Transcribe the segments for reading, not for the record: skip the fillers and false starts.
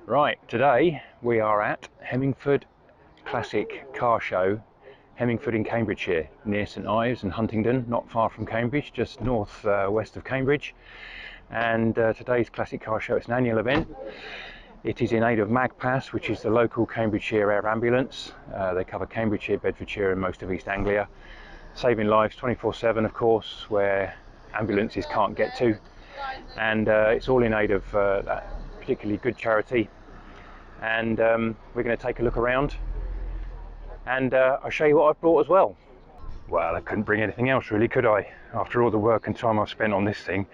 Right, today we are at Hemingford Classic Car Show, Hemingford in Cambridgeshire, near St Ives and Huntingdon, not far from Cambridge, just north west of Cambridge. And today's Classic Car Show, it's an annual event. It is in aid of MAGPAS, which is the local Cambridegeshire Air Ambulance. They cover Cambridgeshire, Bedfordshire and most of East Anglia, saving lives 24/7, of course, where ambulances can't get to. And it's all in aid of that particularly good charity. And we're going to take a look around, and I'll show you what I've brought as well. Well, I couldn't bring anything else really, could I? After all the work and time I've spent on this thing,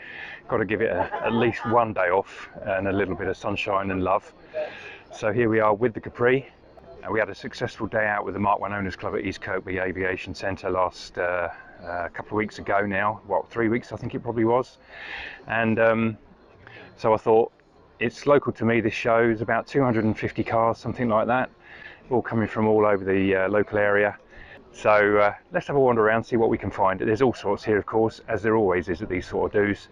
got to give it at least one day off and a little bit of sunshine and love. So here we are with the Capri. We had a successful day out with the Mk1 Owners Club at East Kirkby Aviation Centre last a couple of weeks ago now. What, 3 weeks I think it probably was. And so I thought, it's local to me, this show. There's about 250 cars, something like that, all coming from all over the local area. So let's have a wander around, see what we can find. There's all sorts here, of course, as there always is at these sort of do's.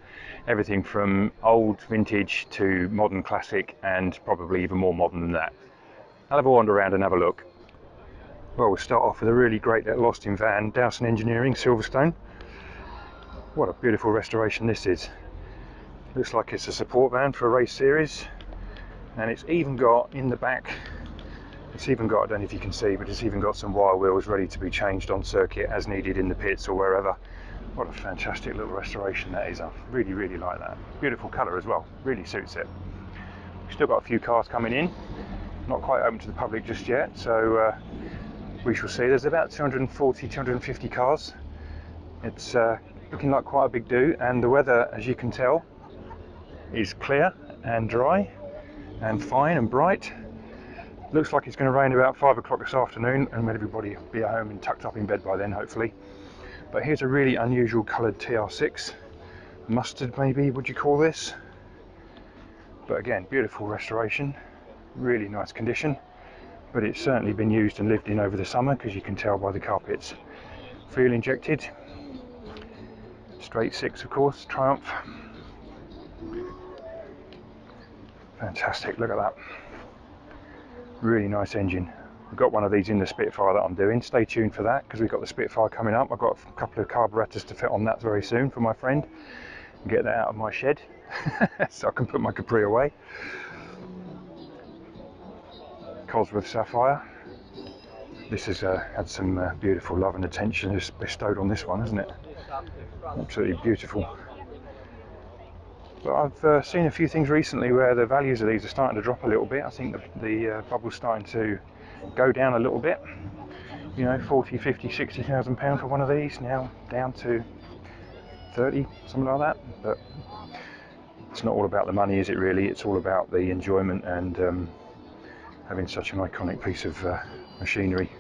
Everything from old vintage to modern classic, and probably even more modern than that. I'll have a wander around and have a look. Well, we'll start off with a really great little Austin van, Dowson Engineering, Silverstone. What a beautiful restoration this is. Looks like it's a support van for a race series, and it's even got in the back, it's even got, I don't know if you can see, but it's even got some wire wheels ready to be changed on circuit as needed in the pits or wherever. What a fantastic little restoration that is. I really, really like that. Beautiful colour as well, really suits it. We've still got a few cars coming in, not quite open to the public just yet, so we shall see. There's about 240, 250 cars. It's looking like quite a big do, and the weather, as you can tell, is clear and dry and fine and bright. Looks like it's going to rain about 5 o'clock this afternoon, and everybody will be at home and tucked up in bed by then, hopefully. But here's a really unusual coloured TR6, mustard maybe, would you call this? But again, beautiful restoration, really nice condition, but it's certainly been used and lived in over the summer, because you can tell by the carpets. Fuel injected, straight six of course, Triumph. Fantastic, look at that. Really nice engine. We've got one of these in the Spitfire that I'm doing. Stay tuned for that, because we've got the Spitfire coming up. I've got a couple of carburetors to fit on that very soon for my friend, and get that out of my shed so I can put my Capri away. Cosworth Sapphire. This has had some beautiful love and attention bestowed on this one, hasn't it? Absolutely beautiful. But I've seen a few things recently where the values of these are starting to drop a little bit. I think the bubble's starting to go down a little bit. You know, 40, 50, 60,000 pounds for one of these, now down to 30, something like that. But it's not all about the money, is it really? It's all about the enjoyment and having such an iconic piece of machinery.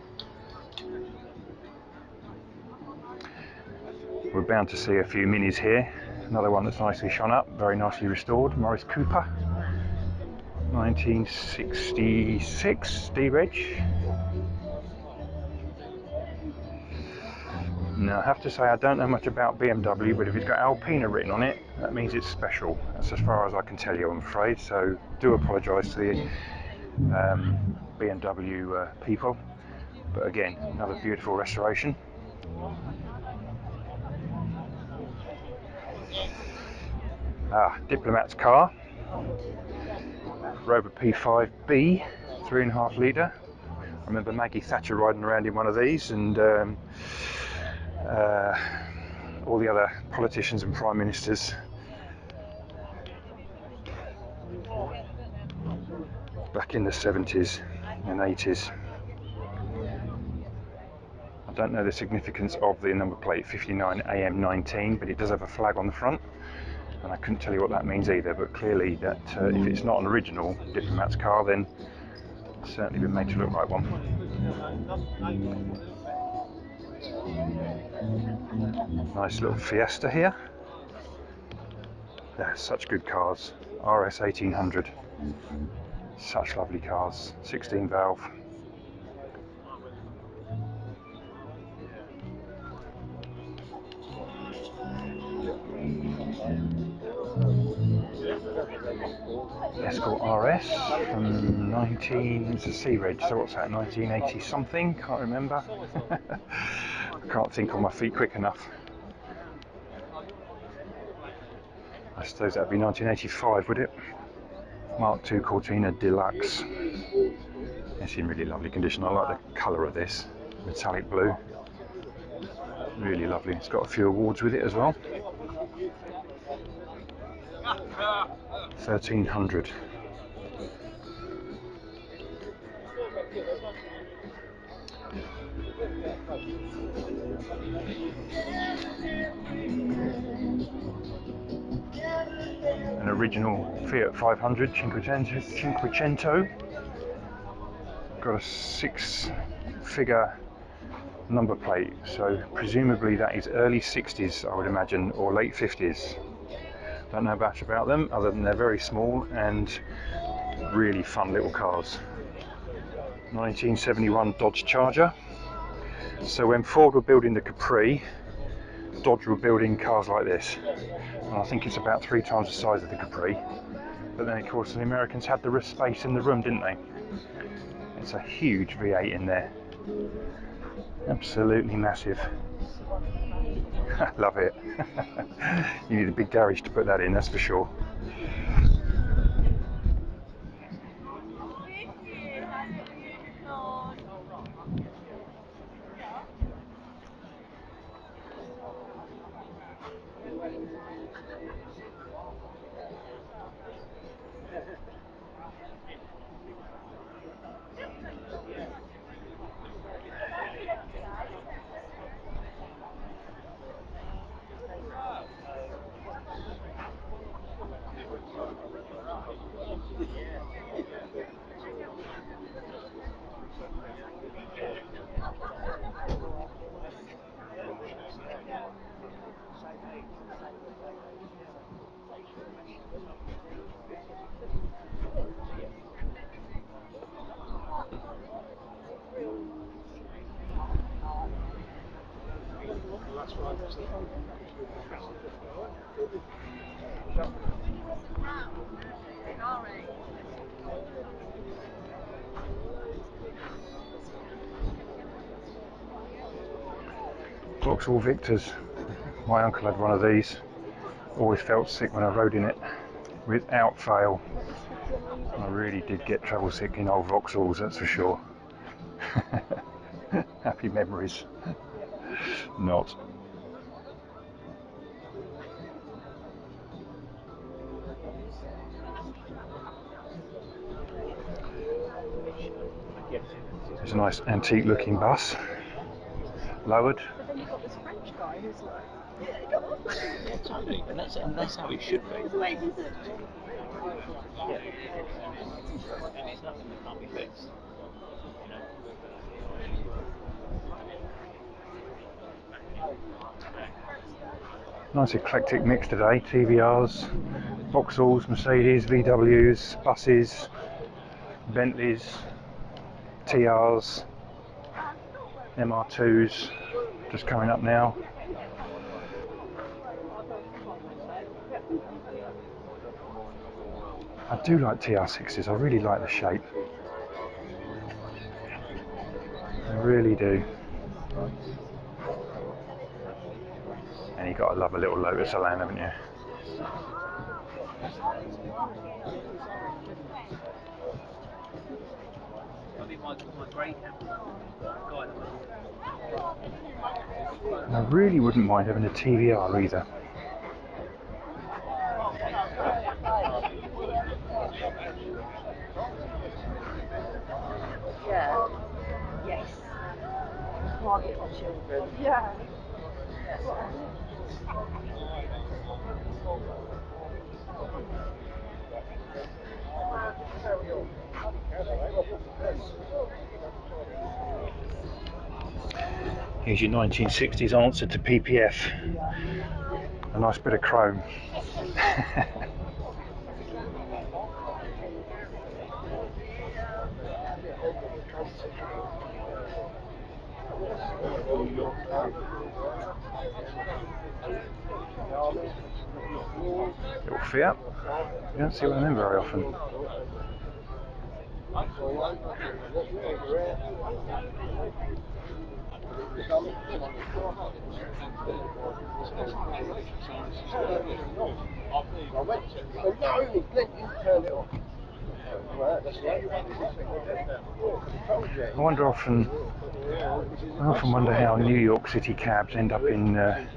We're bound to see a few minis here. Another one that's nicely shone up, very nicely restored. Morris Cooper, 1966 D-Reg. Now I have to say I don't know much about BMW, but if it's got Alpina written on it, that means it's special. That's as far as I can tell you, I'm afraid. So do apologise to the BMW people. But again, another beautiful restoration. Diplomat's car, Rover P5B, 3.5 litre. I remember Maggie Thatcher riding around in one of these, and all the other politicians and prime ministers. Back in the 70s and 80s. I don't know the significance of the number plate 59AM19, but it does have a flag on the front. And I couldn't tell you what that means either, but clearly that if it's not an original Diplomat's car, then it's certainly been made to look like one. Nice little Fiesta here. Yeah, such good cars. RS 1800. Such lovely cars. 16 valve. Escort RS from 19, it's a C reg, so what's that, 1980 something, can't remember. I can't think on my feet quick enough. I suppose that'd be 1985, would it? Mark II Cortina Deluxe. It's in really lovely condition. I like the colour of this, metallic blue. Really lovely. It's got a few awards with it as well. 1300. An original Fiat 500 Cinquecento. Got a 6-figure number plate, so presumably that is early 60s, I would imagine, or late 50s. Don't know much about them other than they're very small and really fun little cars. 1971 Dodge Charger. So when Ford were building the Capri, Dodge were building cars like this, and I think it's about 3 times the size of the Capri. But then of course the Americans had the space in the room, didn't they? It's a huge V8 in there, absolutely massive. Love it. You need a big garage to put that in, that's for sure. Vauxhall Victors. My uncle had one of these. Always felt sick when I rode in it, without fail. I really did get travel sick in old Vauxhalls, that's for sure. Happy memories. Not. It's a nice antique looking bus. Lowered. But then you've got this French guy who's like, yeah, totally, and that's how it should be. The way he's yeah. And it's nothing that can't be fixed. Nice eclectic mix today. TVRs, Vauxhalls, Mercedes, VWs, buses, Bentleys, TRs, MR2s, just coming up now. I do like TR6s, I really like the shape. I really do. And you've got to love a little Lotus Elan, haven't you? I really wouldn't mind having a TVR either. Yeah. Yes. Target for children. Yeah. Here's your 1960s answer to PPF. A nice bit of chrome. Little Fiat. You don't see one of them very often. I often wonder how New York City cabs end up in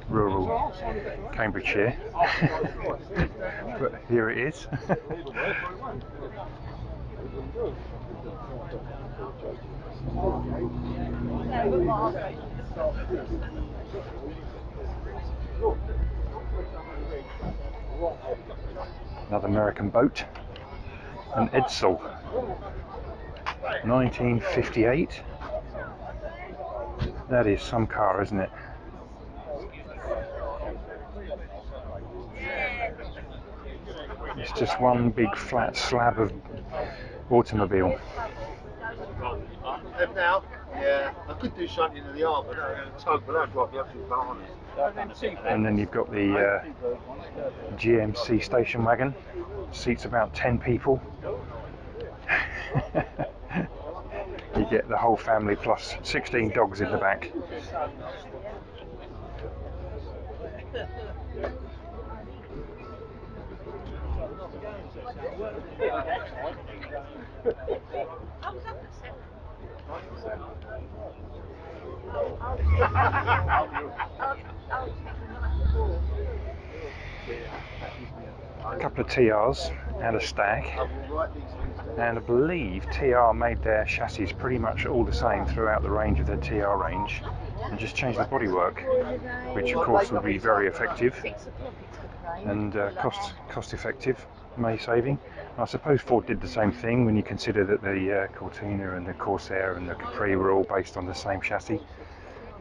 rural Cambridgeshire. But here it is. Another American boat, an Edsel, 1958. That is some car, isn't it? It's just one big flat slab of automobile. Now, yeah, I could do something in the arm, but I'm going to tug, but I'd drop you up to bananas. And then you've got the GMC station wagon. Seats about 10 people. You get the whole family plus 16 dogs in the back. A couple of TRs and a Stag, and I believe TR made their chassis pretty much all the same throughout the range of their TR range and just changed the bodywork, which of course would be very effective and cost effective, money saving. I suppose Ford did the same thing when you consider that the Cortina and the Corsair and the Capri were all based on the same chassis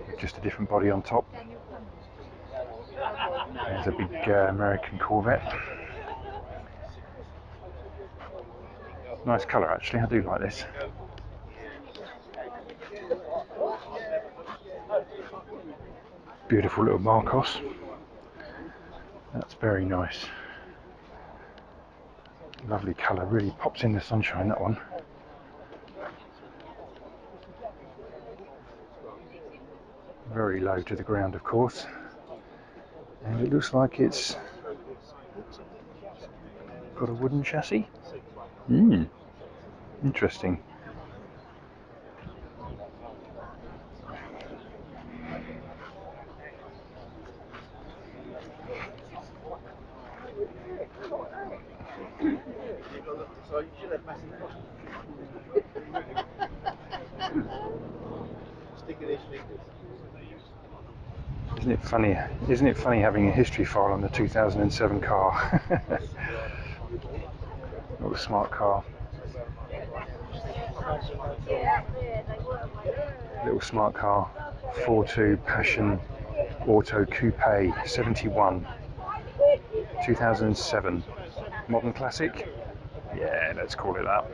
with just a different body on top. There's a big American Corvette. Nice colour actually, I do like this. Beautiful little Marcos. That's very nice. Lovely colour, really pops in the sunshine, that one. Very low to the ground, of course. And it looks like it's got a wooden chassis. Interesting. Isn't it funny having a history file on the 2007 car? Little smart car. Little smart car. 4.2 Passion Auto Coupe 71. 2007. Modern classic? Yeah, let's call it that.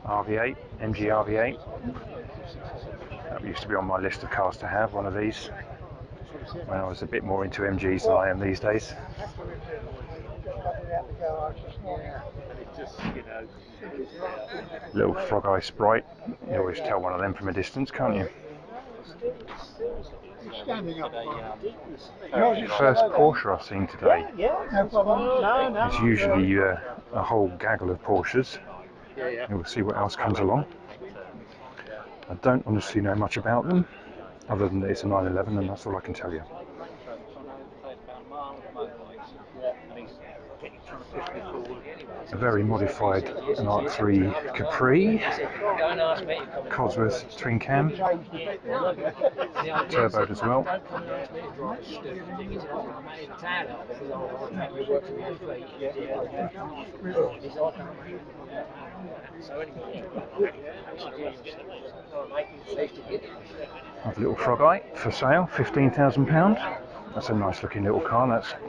RV8, MG RV8. That used to be on my list of cars to have, one of these, when I was a bit more into MGs than I am these days. Little Frog Eye Sprite. You always tell one of them from a distance, can't you? First Porsche I've seen today. It's usually a whole gaggle of Porsches. We'll see what else comes along. I don't honestly know much about them, other than that it's a 911, and that's all I can tell you. A very modified Mark III Capri, Cosworth twin cam, turboed as well. Have a little Frog Eye for sale, £15,000. That's a nice looking little car.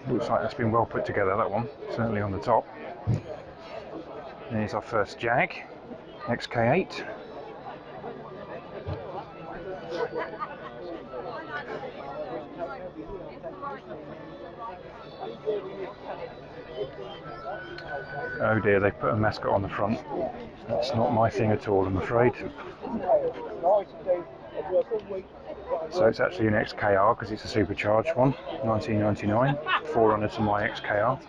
Looks like that's been well put together, that one, certainly on the top. Here's our first Jag, XK8. Oh dear, they put a mascot on the front. That's not my thing at all, I'm afraid. So it's actually an XKR because it's a supercharged one, 1999, forerunner to my XKR.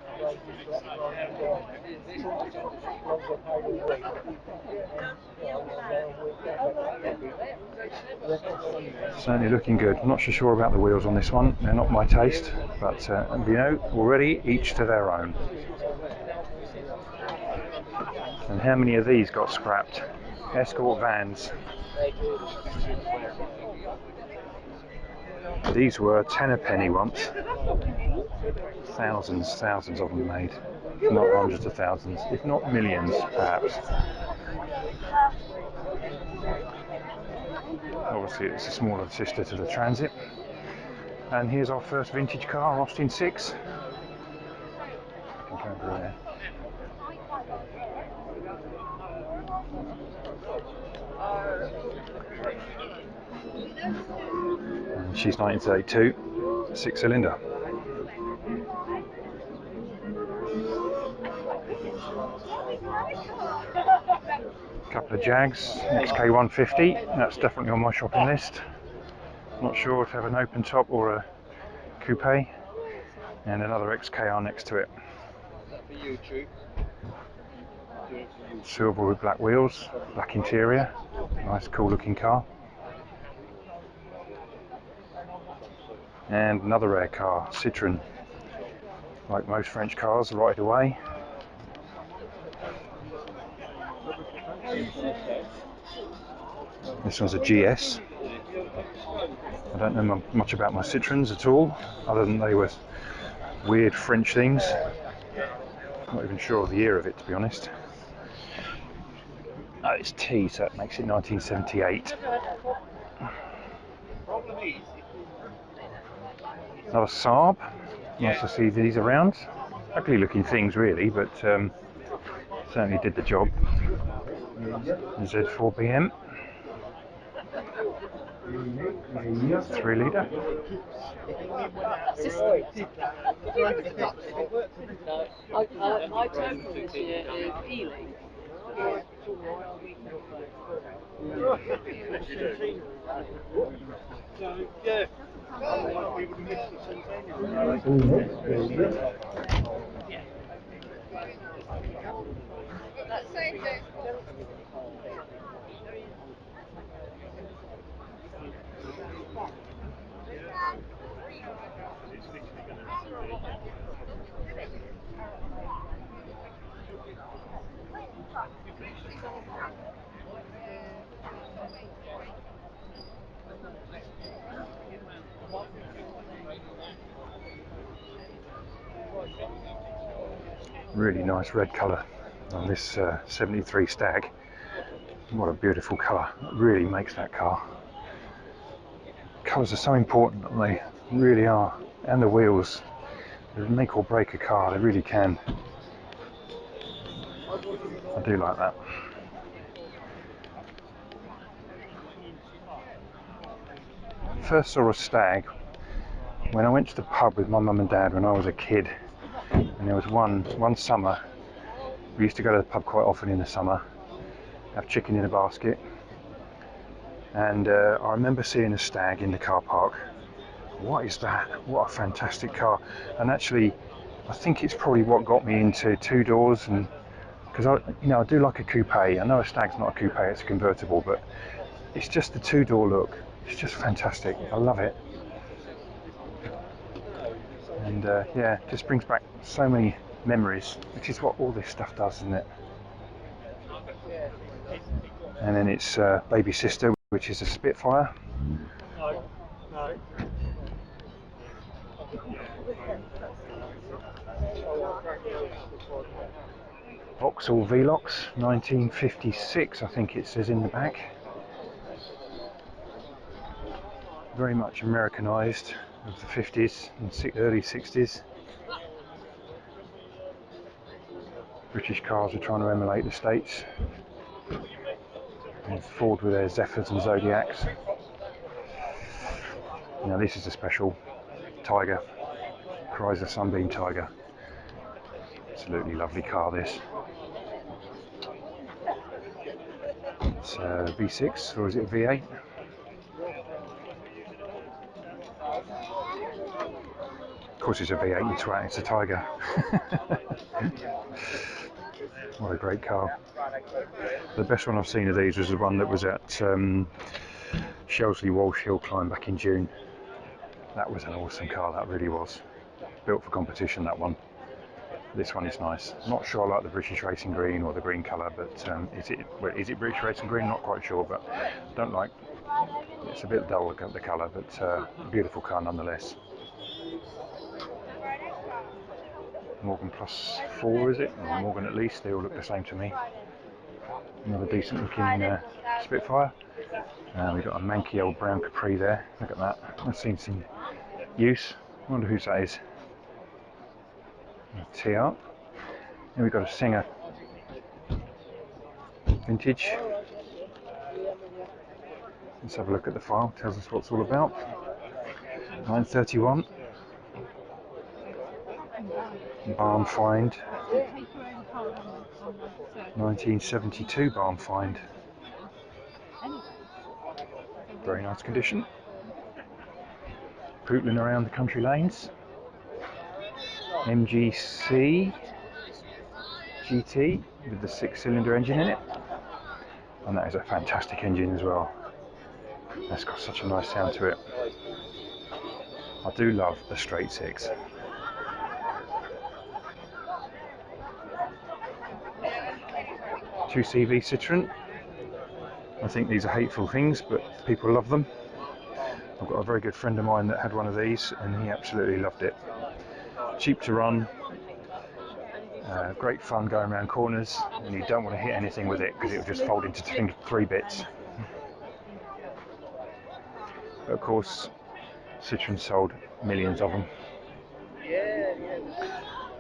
Certainly looking good. I'm not so sure about the wheels on this one, they're not my taste, but you know, already each to their own. And how many of these got scrapped? Escort vans. These were 10 a penny once. Thousands of them made. Not hundreds of thousands, if not millions, perhaps. Obviously it's a smaller sister to the Transit. And here's our first vintage car, Austin 6. I can go over there. And she's 1932, 6-cylinder. Couple of Jags, Mk1 that's definitely on my shopping list. Not sure if I have an open top or a coupe, and another XKR next to it. Silver with black wheels, black interior, nice cool looking car. And another rare car, Citroen. Like most French cars, right away. This one's a GS. I don't know much about my Citroens at all, other than they were weird French things. Not even sure of the year of it, to be honest. Oh, it's T, so it makes it 1978. Another Saab. Nice to see these around. Ugly looking things really, but certainly did the job. Z4BM. 3 litre. My total this year is Ealing. Really nice red colour on this 73 Stag. What a beautiful colour. It really makes that car. Colours are so important, they really are. And the wheels. They make or break a car, they really can. I do like that. First saw a Stag when I went to the pub with my mum and dad when I was a kid. And there was one summer, we used to go to the pub quite often in the summer, have chicken in a basket, and I remember seeing a Stag in the car park. What is that? What a fantastic car. And actually I think it's probably what got me into two doors, and because I do like a coupe. I know a Stag's not a coupe, it's a convertible, but it's just the two-door look. It's just fantastic. I love it. And yeah, it just brings back so many memories, which is what all this stuff does, isn't it? And then it's baby sister, which is a Spitfire. Vauxhall Velox, 1956, I think it says in the back. Very much Americanised of the 50s and early 60s. British cars are trying to emulate the States. And Ford with their Zephyrs and Zodiacs. Now this is a special Tiger, Chrysler Sunbeam Tiger. Absolutely lovely car this. It's a V6, or is it a V8? Of course it's a V8, you twat, it's a Tiger. What a great car. The best one I've seen of these was the one that was at Shelsley Walsh Hill Climb back in June. That was an awesome car, that really was. Built for competition, that one. This one is nice. Not sure I like the British Racing Green or the green colour, but is it British Racing Green? Not quite sure, but don't like. It's a bit dull, the colour, but a beautiful car nonetheless. Morgan Plus 4, is it? Or Morgan at least, they all look the same to me. Another decent looking Spitfire. We've got a manky old brown Capri there. Look at that. I've seen some use. I wonder whose that is. A TR. And we've got a Singer vintage. Let's have a look at the file. Tells us what it's all about. 931. Barn find. 1972 barn find. Very nice condition. Pootling around the country lanes. MGC GT with the 6-cylinder engine in it. And that is a fantastic engine as well. That's got such a nice sound to it. I do love a straight 6. Two CV Citroen. I think these are hateful things, but people love them. I've got a very good friend of mine that had one of these and he absolutely loved it. Cheap to run, great fun going around corners, and you don't want to hit anything with it because it will just fold into three bits. But of course, Citroen sold millions of them.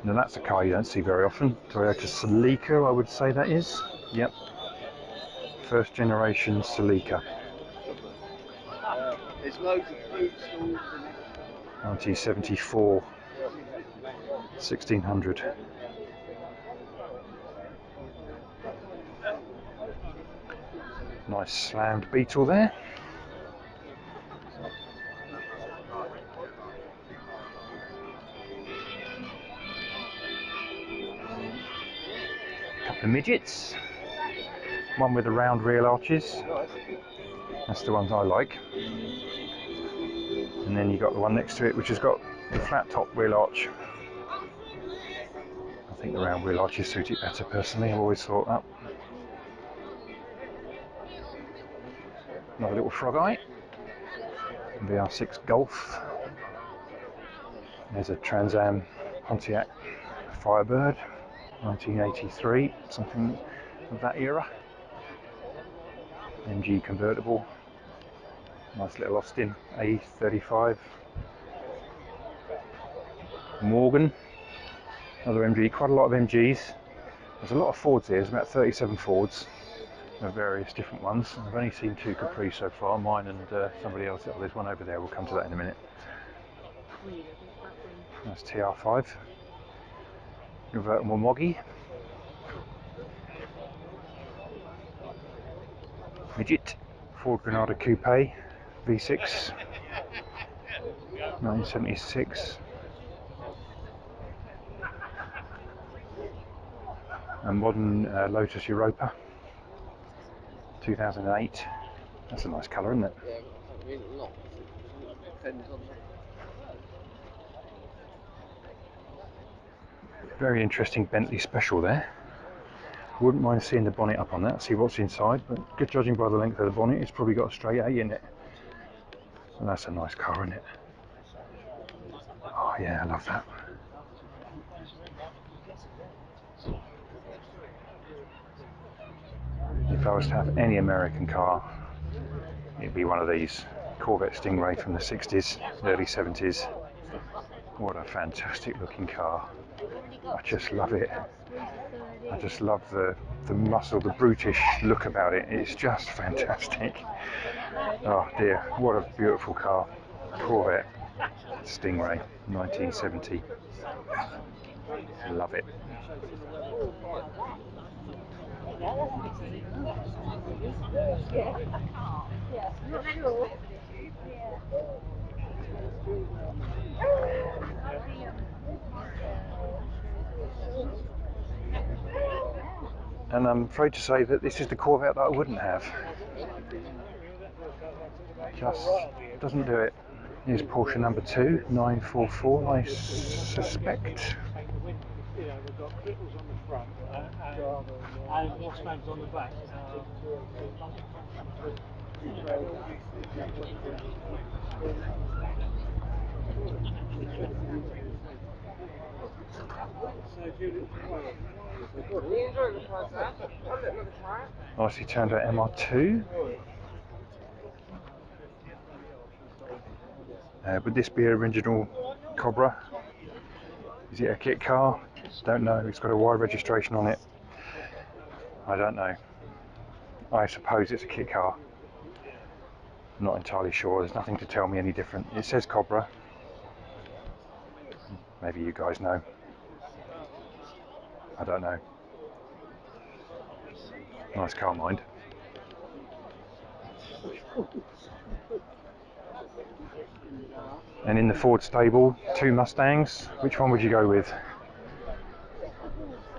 Now that's a car you don't see very often. Toyota Celica, I would say that is. Yep. First generation Celica. There's loads of food stalls. 1974. 1600. Nice slammed Beetle there. Couple of midgets. One with the round rear arches. That's the ones I like. And then you've got the one next to it which has got the flat top wheel arch. I think the round wheel arches suit it better personally, I've always thought that. Another little frog eye. VR6 Golf. There's a Trans Am Pontiac Firebird, 1983, something of that era. MG convertible. Nice little Austin A35. Morgan, another MG, quite a lot of MGs. There's a lot of Fords here, there's about 37 Fords of various different ones. I've only seen 2 Capri so far, mine and somebody else. Oh, there's one over there, we'll come to that in a minute. That's TR5. Convertible Moggy. Midget. Ford Granada Coupe V6. 1976. A modern Lotus Europa. 2008. That's a nice colour, isn't it? Yeah, I mean, a lot. Depends on that. Very interesting Bentley Special there. Wouldn't mind seeing the bonnet up on that, see what's inside, but good judging by the length of the bonnet, it's probably got a straight A in it. And that's a nice car, isn't it? Oh yeah, I love that. If I was to have any American car, it'd be one of these. Corvette Stingray from the 60s, early 70s. What a fantastic looking car. I just love it. I just love the muscle, the brutish look about it. It's just fantastic. Oh dear, what a beautiful car. Corvette Stingray, 1970. Love it. And I'm afraid to say that this is the Corvette that I wouldn't have. Just doesn't do it. Here's Porsche number 2, 944, I suspect. You know, we've got cripples on the front and Mossman's on the back. Nicely turned out MR2. Would this be an original Cobra? Is it a kit car? Don't know. It's got a Y registration on it. I don't know. I suppose it's a kit car. I'm not entirely sure. There's nothing to tell me any different. It says Cobra. Maybe you guys know. I don't know. Nice car, mind. And in the Ford stable, 2 Mustangs. Which one would you go with?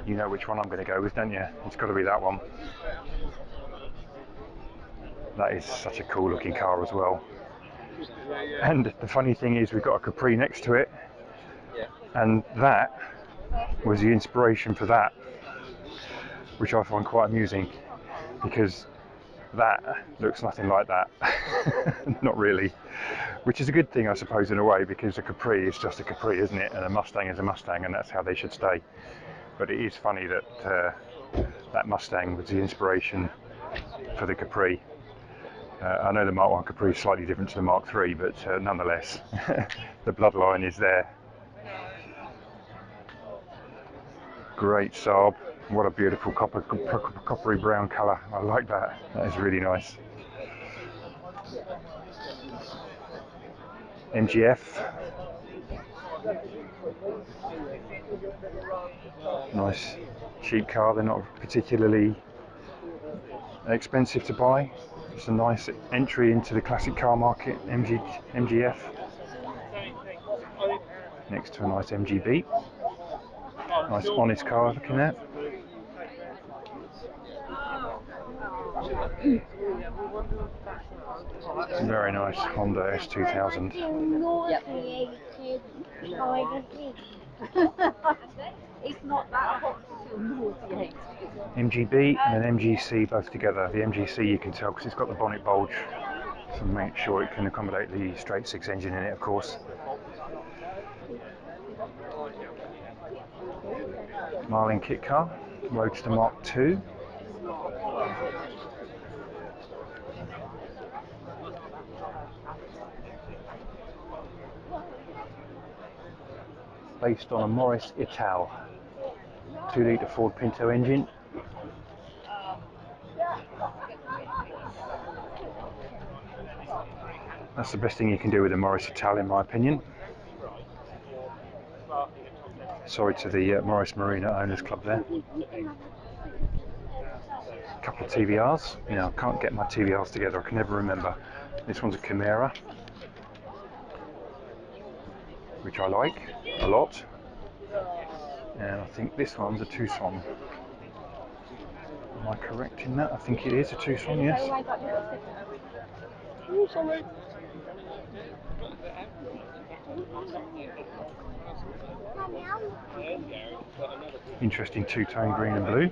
You know which one I'm going to go with, don't you? It's got to be that one. That is such a cool looking car as well. And the funny thing is, we've got a Capri next to it, and that was the inspiration for that, which I find quite amusing, because that looks nothing like that. Not really, which is a good thing, I suppose, in a way, because a Capri is just a Capri, isn't it? And a Mustang is a Mustang, and that's how they should stay. But it is funny that that Mustang was the inspiration for the Capri. I know the Mark 1 Capri is slightly different to the Mark 3, but nonetheless, the bloodline is there. Great Saab. What a beautiful coppery brown colour. I like that. That is really nice. MGF. Nice cheap car. They're not particularly expensive to buy. It's a nice entry into the classic car market. MGF. Next to a nice MGB. Nice honest car looking at. Very nice Honda S2000. It's not that hot to feel nauseated. MGB and an MGC both together. The MGC you can tell because it's got the bonnet bulge, to make sure it can accommodate the straight 6 engine in it, of course. Marlin kit car, Roadster Mark II. Based on a Morris Ital 2-litre Ford Pinto engine. That's the best thing you can do with a Morris Ital, in my opinion. Sorry to the Morris Marina Owners Club there. A couple of TVRs. You know, I can't get my TVRs together, I can never remember. This one's a Chimera, which I like a lot. And I think this one's a Tucson. Am I correct in that? I think it is a Tucson, yes. Oh, sorry. Interesting two-tone green and blue.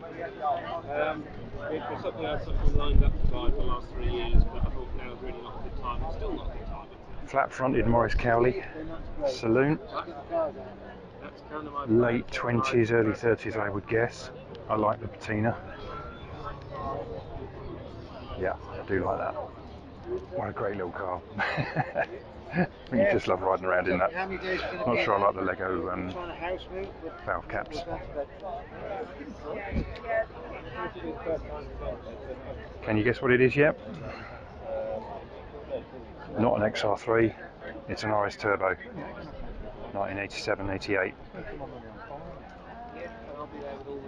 It's something else that's been lined up to buy for the last 3 years, but I thought now is really not a good time. It's still not a good time. Flat-fronted Morris Cowley saloon. Late 20s, early 30s, I would guess. I like the patina. Yeah, I do like that. What a great little car. I think you just love riding around in that. Not sure I like the Lego valve caps. Can you guess what it is yet? Not an XR3, it's an RS Turbo, 1987-88. be there with all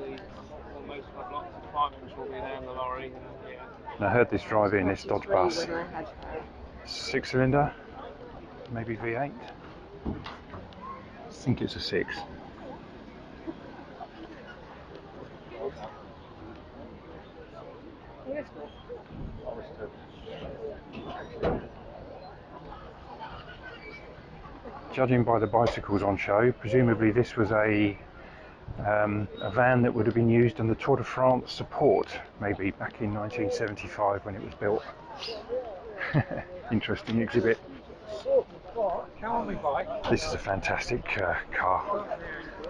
most of the lots of departments will be there in the lorry. And, yeah. And I heard this drive in, this Dodge bus. 6-cylinder, maybe V8. I think it's a 6. Judging by the bicycles on show, presumably this was a van that would have been used in the Tour de France support, maybe back in 1975 when it was built. Interesting exhibit. This is a fantastic car,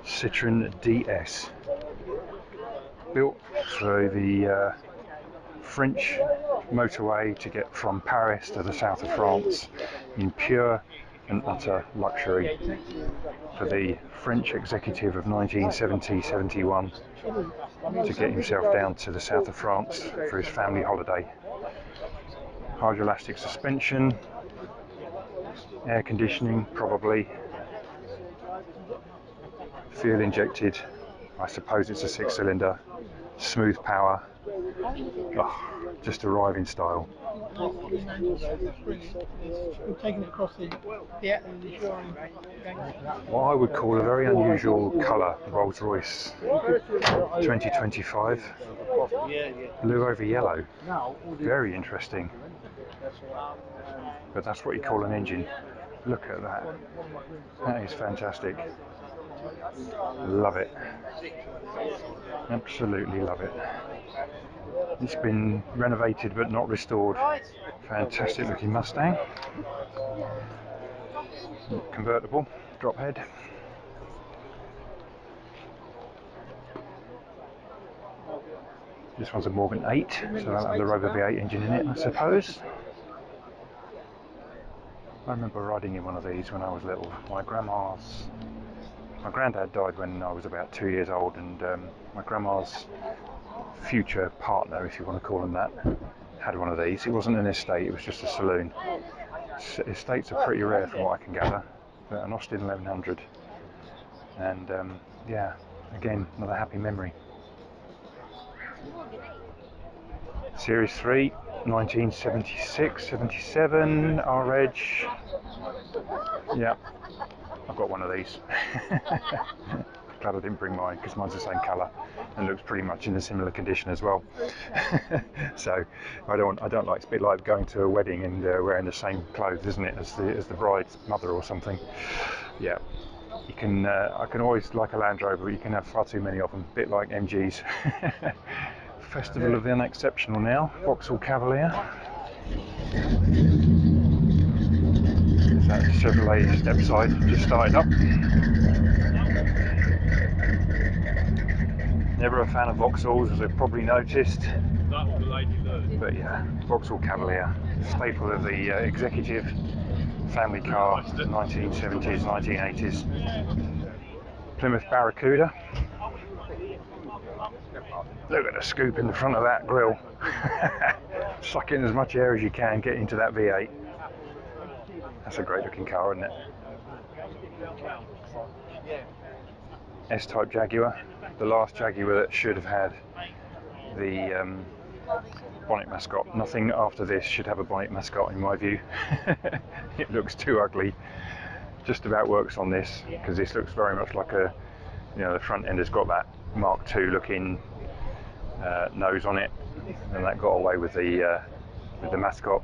Citroën DS, built for the French motorway to get from Paris to the south of France in pure and utter luxury, for the French executive of 1970-71 to get himself down to the south of France for his family holiday. Hydroelastic suspension, air conditioning probably, fuel injected, I suppose it's a 6-cylinder, smooth power, just arriving style. Taking it across the shoring. What I would call a very unusual colour, Rolls-Royce 2025, blue over yellow, very interesting, but that's what you call an engine. Look at that, that is fantastic, love it, absolutely love it. It's been renovated but not restored. Fantastic looking Mustang, convertible, drop head. This one's a Morgan 8, so that'll have the Rover V8 engine in it, I suppose. I remember riding in one of these when I was little. My granddad died when I was about 2 years old, and my grandma's future partner, if you want to call him that, had one of these. It wasn't an estate, it was just a saloon. Estates are pretty rare from what I can gather, but an Austin 1100. And yeah, again, another happy memory. Series 3, 1976, 77, R-Reg. Yeah, I've got one of these. Glad I didn't bring mine, because mine's the same colour and looks pretty much in a similar condition as well. So I don't like, it's a bit like going to a wedding and wearing the same clothes, isn't it, as the bride's mother or something. Yeah, you can. I can always like a Land Rover, but you can have far too many of them. A bit like MGs. Festival of the Unexceptional now. Vauxhall Cavalier. There's that Chevrolet step side just started up. Never a fan of Vauxhalls, as you've probably noticed. But yeah, Vauxhall Cavalier, staple of the executive family car, 1970s, 1980s. Plymouth Barracuda. Look at the scoop in the front of that grille. Suck in as much air as you can, get into that V8. That's a great looking car, isn't it? S-Type Jaguar, the last Jaguar that should have had the bonnet mascot. Nothing after this should have a bonnet mascot in my view. It looks too ugly. Just about works on this, because this looks very much like a, you know, the front end has got that Mark II looking nose on it, and that got away with the mascot.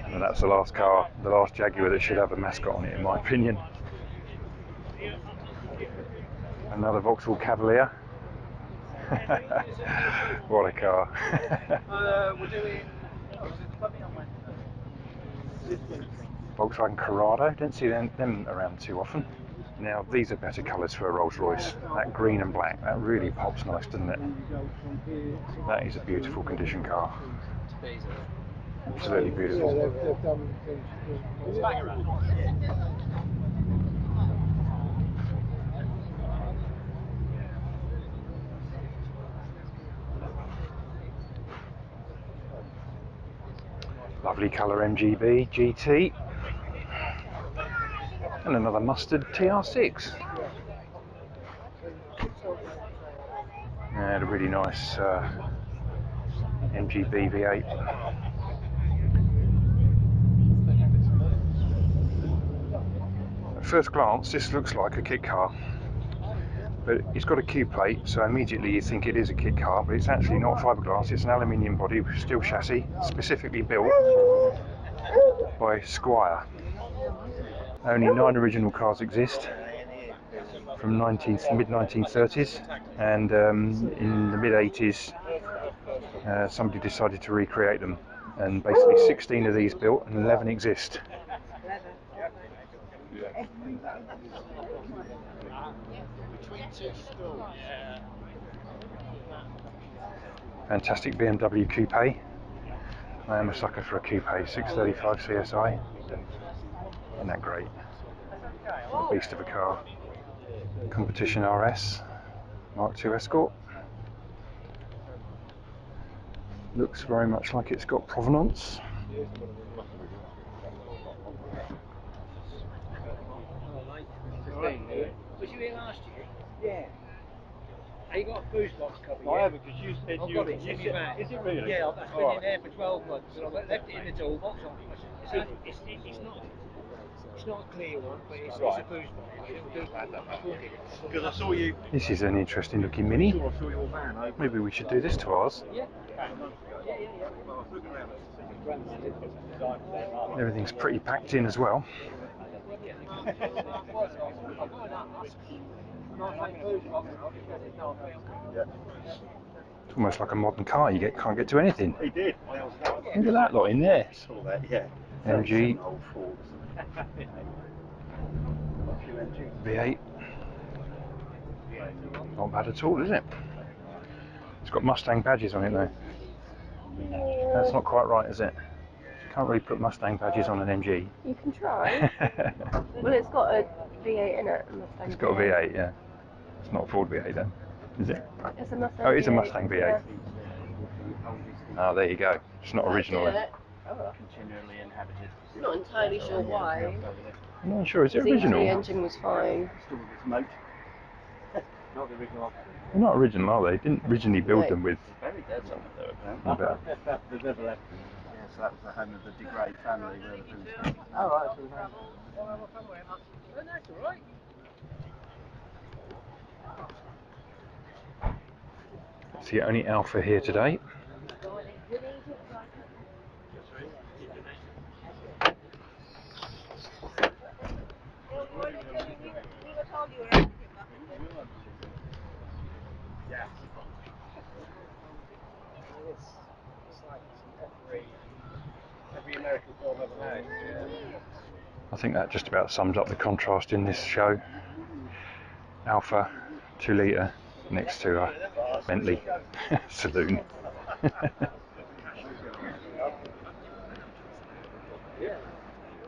And that's the last car, the last Jaguar that should have a mascot on it, in my opinion. Another Vauxhall Cavalier. What a car. Volkswagen Corrado, don't see them around too often. Now these are better colours for a Rolls Royce. That green and black, that really pops nice, doesn't it? That is a beautiful condition car. Absolutely beautiful. Lovely colour MGB GT. And another mustard TR6. And a really nice MGB V8. At first glance, this looks like a kit car, but it's got a Q plate, so immediately you think it is a kit car, but it's actually not fiberglass. It's an aluminium body with steel chassis, specifically built by Squire. Only 9 original cars exist from mid-1930s, and in the mid-80s somebody decided to recreate them, and basically 16 of these built and 11 exist. Fantastic BMW coupe. I am a sucker for a coupe. 635 CSI. Isn't that great? A beast of a car. Competition RS Mark II Escort. Looks very much like it's got provenance. Was you here last year? Yeah. Have you got a booze box cover yet? I haven't, because you said I've you... got it, send me back. Is it really? Yeah, I've been in there for 12 months, and I've left it in the toolbox. It's not a clear one, but it's a booze box. It'll do. Because I saw you... This is an interesting looking Mini. I saw your van over. Maybe we should do this to ours. Yeah. Everything's pretty packed in as well. It's almost like a modern car. You can't get to anything. He did. Look at that lot in there. I saw that, yeah. MG Old Fords. V8. Not bad at all, is it? It's got Mustang badges on it though. That's not quite right, is it? Can't really put Mustang badges on an MG. You can try. Well, it's got a V8 in it. It's got a V8, yeah. It's not a Ford V8 then, is it? It's a Mustang. Oh, it is a V8, Mustang V8. yeah. Oh, there you go. It's not original then. Continually inhabited. I'm not entirely sure why. I'm not sure. Is it The original? engine was fine. Still with its moat. Not the original. They're not original, are they? Didn't originally build them with. Buried there somewhere though, I bet. They've never left. Yeah, so that was the home of the de Grey family where the food came. Oh, right, so That's all right. It's the only Alpha here today. every American film ever made. I think that just about sums up the contrast in this show. Alpha 2 litre next to a Bentley saloon.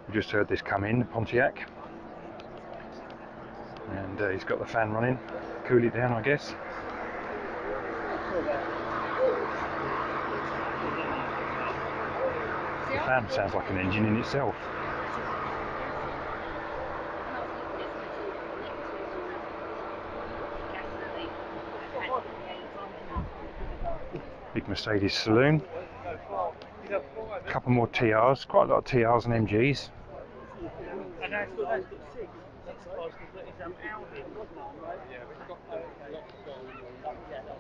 We just heard this come in, Pontiac, and he's got the fan running, cool it down I guess. The fan sounds like an engine in itself. Big Mercedes saloon. A couple more TRs, quite a lot of TRs and MGs.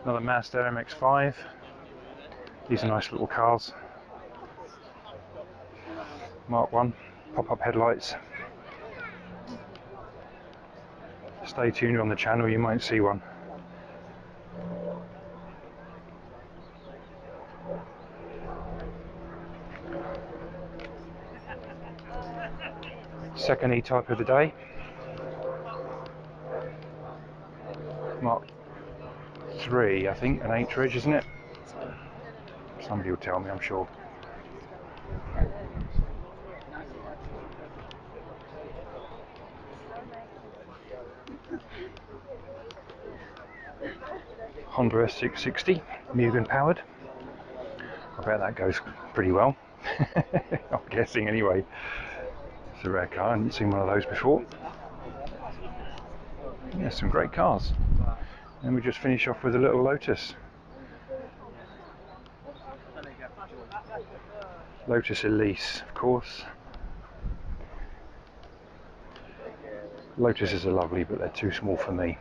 Another Mazda MX-5. These are nice little cars. Mk1 pop-up headlights. Stay tuned on the channel, you might see one. Second E-Type of the day. Mark 3, I think, an H-Reg, isn't it? Somebody will tell me, I'm sure. Honda S660, Mugen powered. I bet that goes pretty well. I'm guessing anyway. It's a rare car, I haven't seen one of those before. Yeah, some great cars. And we just finish off with a little Lotus. Lotus Elise, of course. Lotuses are lovely, but they're too small for me.